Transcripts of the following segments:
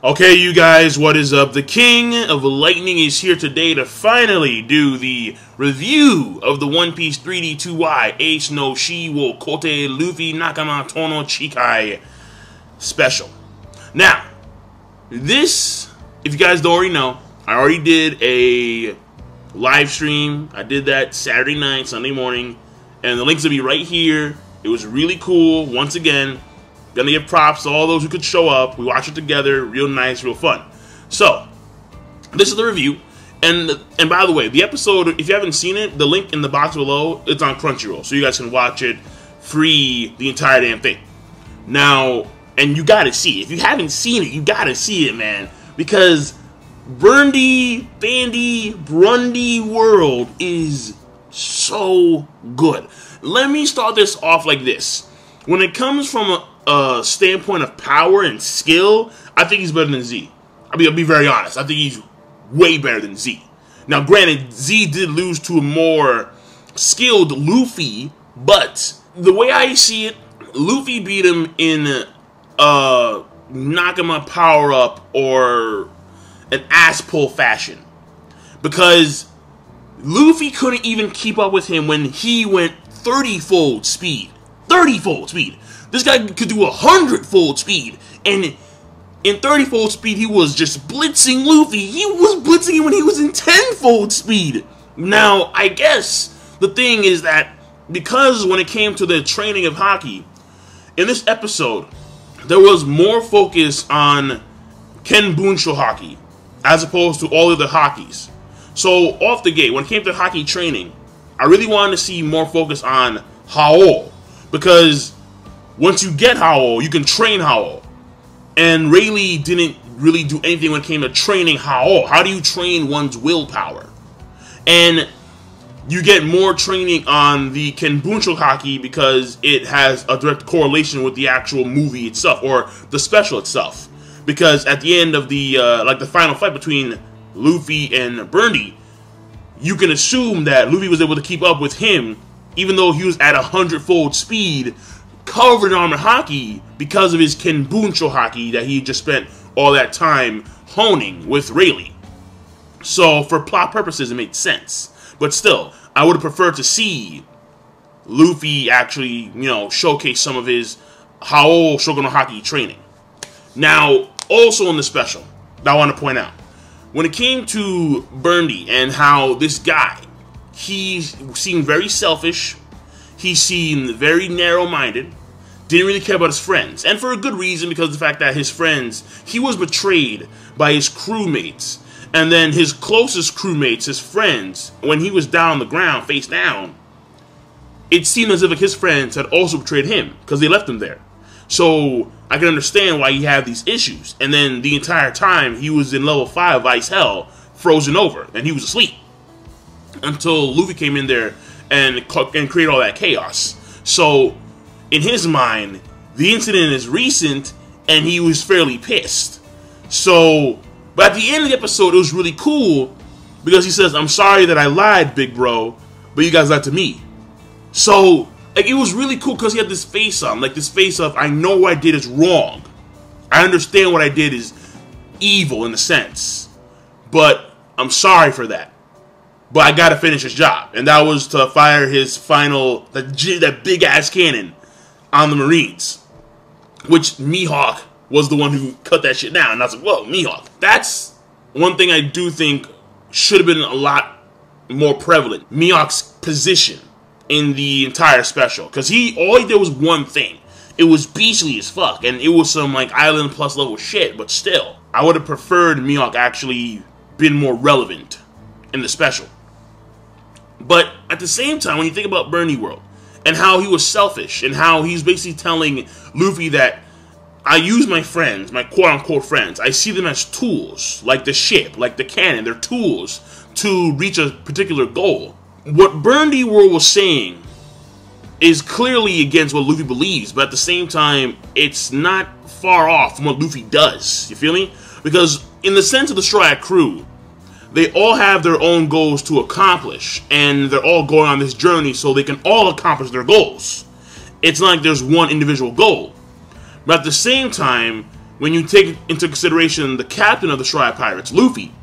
Okay, you guys, what is up? The King of Lightning is here today to finally do the review of the One Piece 3D2Y Ace no Shi wo Kote Luffy Nakama to no Chikai special. Now, this, if you guys don't already know, I already did a live stream. I did that Saturday night, Sunday morning, and the links will be right here. It was really cool. Once again, gonna give props to all those who could show up. We watched it together. Real nice, real fun. So, this is the review. And by the way, the episode, if you haven't seen it, the link in the box below, it's on Crunchyroll. So you guys can watch it free, the entire damn thing. Now, and you gotta see it. If you haven't seen it, you gotta see it, man. Because Brandy World is so good. Let me start this off like this. When it comes from a standpoint of power and skill, I think he's better than Z. I'll be very honest. I think he's way better than Z. Now, granted, Z did lose to a more skilled Luffy, but the way I see it, Luffy beat him in a Nakama power-up or an ass-pull fashion. Because Luffy couldn't even keep up with him when he went 30-fold speed. 30-fold speed. This guy could do 100-fold speed, and in 30-fold speed, he was just blitzing Luffy. He was blitzing him when he was in 10-fold speed. Now, I guess the thing is that because when it came to the training of Haki, in this episode, there was more focus on Ken Bunsho Haki as opposed to all other Hakis. So, off the gate, when it came to Haki training, I really wanted to see more focus on Hao, because once you get Hao, you can train Hao. And Rayleigh didn't really do anything when it came to training Hao. How do you train one's willpower? And you get more training on the Kenbunsho Haki because it has a direct correlation with the actual movie itself, or the special itself. Because at the end of the, like the final fight between Luffy and Brandy, you can assume that Luffy was able to keep up with him, even though he was at 100-fold speed, covered in armor Haki, because of his Kenbunsho Haki that he just spent all that time honing with Rayleigh. So, for plot purposes, it made sense. But still, I would have preferred to see Luffy actually, showcase some of his Hao Shogun no Haki training. Now, also in the special, that I want to point out, when it came to Brandy and how this guy, he seemed very selfish, he seemed very narrow-minded, didn't really care about his friends, and for a good reason, because of the fact that his friends, he was betrayed by his crewmates, and then his closest crewmates, his friends, when he was down on the ground, face down, it seemed as if his friends had also betrayed him, because they left him there. So, I can understand why he had these issues, and then the entire time, he was in level 5 Ice Hell, frozen over, and he was asleep, until Luffy came in there and created all that chaos. So, in his mind, the incident is recent, and he was fairly pissed. So, but at the end of the episode, it was really cool, because he says, "I'm sorry that I lied, big bro, but you guys lied to me." So, like, it was really cool, because he had this face on, like this face of, I know what I did is wrong. I understand what I did is evil, in a sense, but I'm sorry for that. But I gotta finish his job, and that was to fire his final, that big-ass cannon on the Marines, which Mihawk was the one who cut that shit down, and I was like, whoa, Mihawk. That's one thing I do think should have been a lot more prevalent, Mihawk's position in the entire special, because all he did was one thing. It was beastly as fuck, and it was some, like, Island Plus level shit, but still, I would have preferred Mihawk actually been more relevant in the special. But at the same time, when you think about Brandy World, and how he was selfish, and how he's basically telling Luffy that I use my friends, my quote-unquote friends, I see them as tools, like the ship, like the cannon, they're tools to reach a particular goal. What Brandy World was saying is clearly against what Luffy believes, but at the same time, it's not far off from what Luffy does, you feel me? Because in the sense of the Straw Hat Crew, they all have their own goals to accomplish, and they're all going on this journey so they can all accomplish their goals. It's not like there's one individual goal. But at the same time, when you take into consideration the captain of the Straw Hat Pirates, Luffy,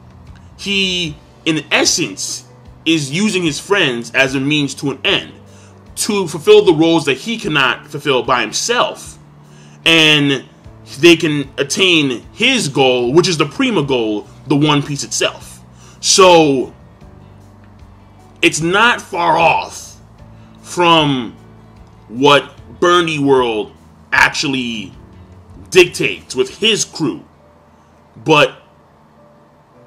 he, in essence, is using his friends as a means to an end, to fulfill the roles that he cannot fulfill by himself. And they can attain his goal, which is the prima goal, the One Piece itself. So, it's not far off from what Burndy World actually dictates with his crew. But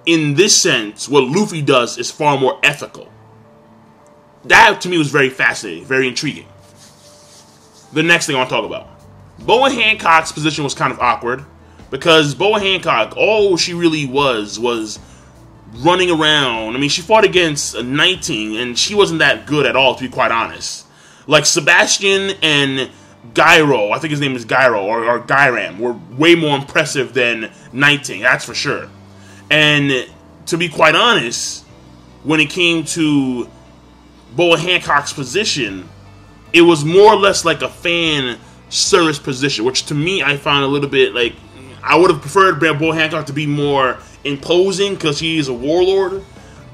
in this sense, what Luffy does is far more ethical. That, to me, was very fascinating, very intriguing. The next thing I want to talk about. Boa Hancock's position was kind of awkward, because Boa Hancock, all she really was running around. I mean, she fought against a Knighting, and she wasn't that good at all, to be quite honest. Like, Sebastian and Gyro, I think his name is Gyro, or Gyram, were way more impressive than Knighting, that's for sure. And to be quite honest, when it came to Boa Hancock's position, it was more or less like a fan service position, which to me I found a little bit like, I would have preferred Boa Hancock to be more imposing because she is a warlord,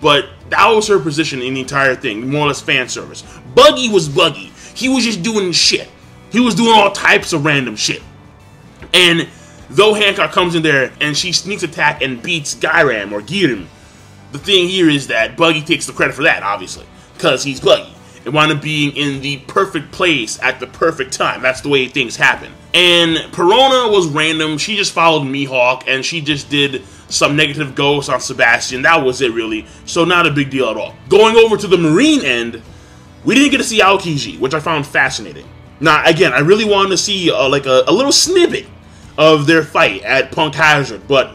but that was her position in the entire thing, more or less fan service. Buggy was Buggy. He was just doing shit. He was doing all types of random shit. And though Hancock comes in there and she sneaks attack and beats Gyram or Giram, the thing here is that Buggy takes the credit for that, obviously, because he's Buggy. It wound up being in the perfect place at the perfect time. That's the way things happen. And Perona was random. She just followed Mihawk, and she just did some negative ghosts on Sebastian. That was it, really. So not a big deal at all. Going over to the Marine end, we didn't get to see Aokiji, which I found fascinating. Now, again, I really wanted to see like a little snippet of their fight at Punk Hazard, but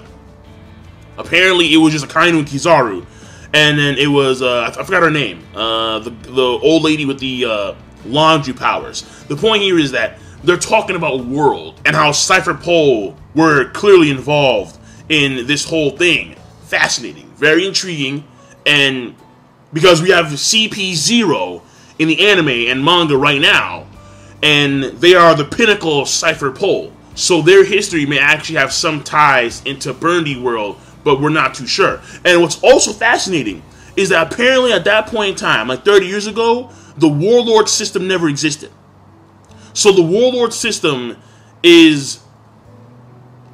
apparently it was just Akainu and Kizaru. And then it was, I forgot her name, the old lady with the laundry powers. The point here is that they're talking about World and how Cypher Pole were clearly involved in this whole thing. Fascinating, very intriguing, and because we have CP0 in the anime and manga right now, and they are the pinnacle of Cypher Pole. So their history may actually have some ties into Burndy World, but we're not too sure. And what's also fascinating is that apparently at that point in time, like 30 years ago, the Warlord system never existed. So the Warlord system is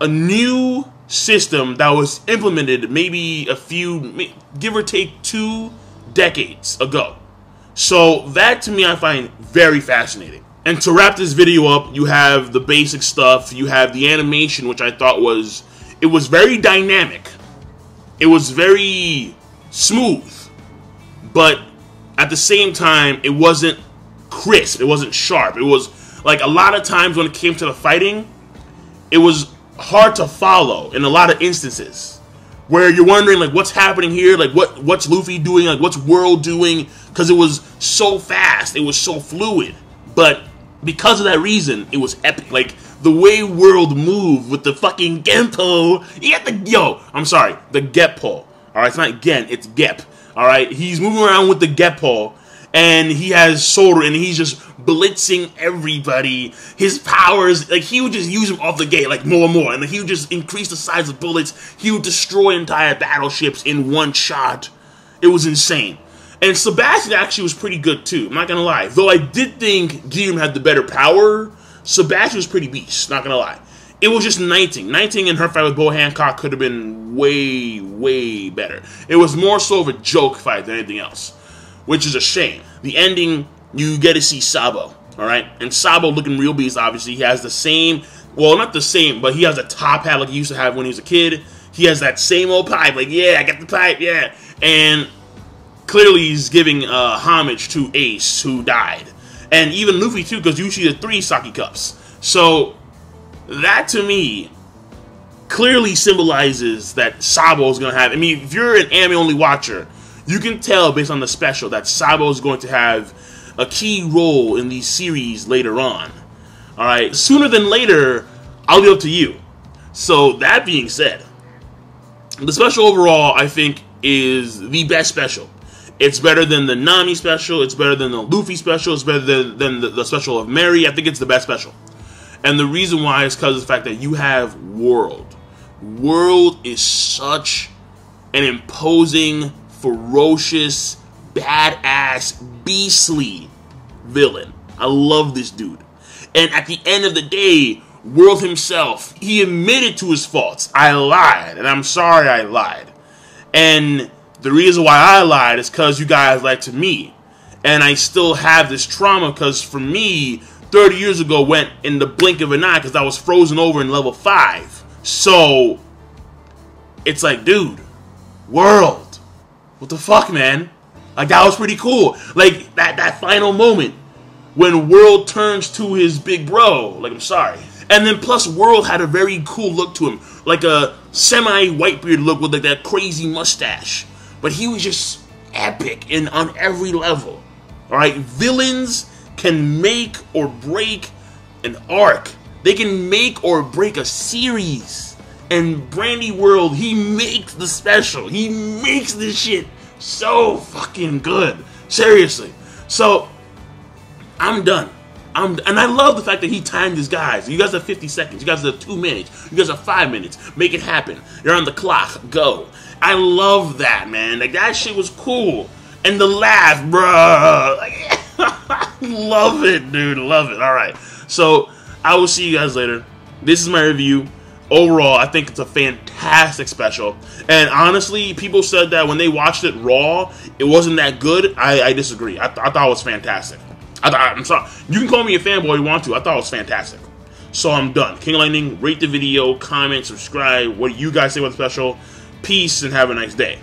a new system that was implemented maybe a few, give or take 2 decades ago. So that to me I find very fascinating. And to wrap this video up, you have the basic stuff, you have the animation, which I thought was, it was very dynamic. It was very smooth, but at the same time, it wasn't crisp. It wasn't sharp. It was like a lot of times when it came to the fighting, it was hard to follow in a lot of instances where you're wondering like what's happening here, like what's Luffy doing, like what's World doing, because it was so fast, it was so fluid. But because of that reason, it was epic. Like the way World moved with the fucking Genpo. He had the Geppo. Alright, it's not Gen, it's Gep. Alright, he's moving around with the Geppo, and he has Soda, and he's just blitzing everybody. His powers, like, he would just use them off the gate, like, more and more, and he would just increase the size of bullets. He would destroy entire battleships in one shot. It was insane. And Sebastian actually was pretty good, too. I'm not gonna lie. Though I did think Giram had the better power, Sebastian was pretty beast, not gonna lie. It was just Knighting. Knighting and her fight with Boa Hancock could have been way, way better. It was more so of a joke fight than anything else, which is a shame. The ending, you get to see Sabo, alright? And Sabo looking real beast, obviously. He has the same, well, not the same, but he has a top hat like he used to have when he was a kid. He has that same old pipe, like, yeah, I got the pipe, yeah. And clearly he's giving homage to Ace, who died. And even Luffy, too, because you see the 3 sake cups. So that, to me, clearly symbolizes that Sabo is going to have... I mean, if you're an anime-only watcher, you can tell based on the special that Sabo is going to have a key role in these series later on. Alright? Sooner than later, I'll leave it up to you. So, that being said, the special overall, I think, is the best special. It's better than the Nami special, it's better than the Luffy special, it's better than the special of Mary. I think it's the best special. And the reason why is because of the fact that you have World. World is such an imposing, ferocious, badass, beastly villain. I love this dude. And at the end of the day, World himself, he admitted to his faults. I lied, and I'm sorry I lied. And the reason why I lied is because you guys lied to me. And I still have this trauma because for me, 30 years ago went in the blink of an eye because I was frozen over in level 5. So, it's like, dude, World. What the fuck, man? Like, that was pretty cool. Like, that final moment when World turns to his big bro. Like, I'm sorry. And then plus World had a very cool look to him. Like a semi-whitebeard look with like that crazy mustache. But he was just epic on every level. Alright, villains can make or break an arc. They can make or break a series. And Brandy World, he makes the special. He makes this shit so fucking good. Seriously. So, I'm done. And I love the fact that he timed his guys. You guys have 50 seconds. You guys have 2 minutes. You guys have 5 minutes. Make it happen. You're on the clock. Go. I love that, man. Like, that shit was cool. And the laugh, bruh. Like, love it, dude. Love it. All right. So, I will see you guys later. This is my review. Overall, I think it's a fantastic special. And honestly, people said that when they watched it raw, it wasn't that good. I disagree. I thought it was fantastic. I'm sorry. You can call me a fanboy if you want to. I thought it was fantastic. So I'm done. King Lightning, rate the video, comment, subscribe. What do you guys say about the special? Peace and have a nice day.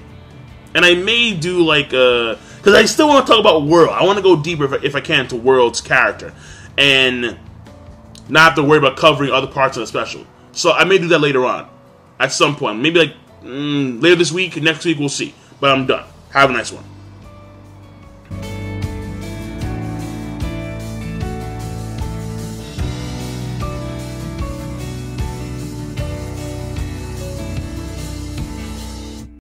And I may do like because I still want to talk about World. I want to go deeper if I can to World's character and not have to worry about covering other parts of the special. So I may do that later on at some point. Maybe like later this week, next week, we'll see. But I'm done. Have a nice one.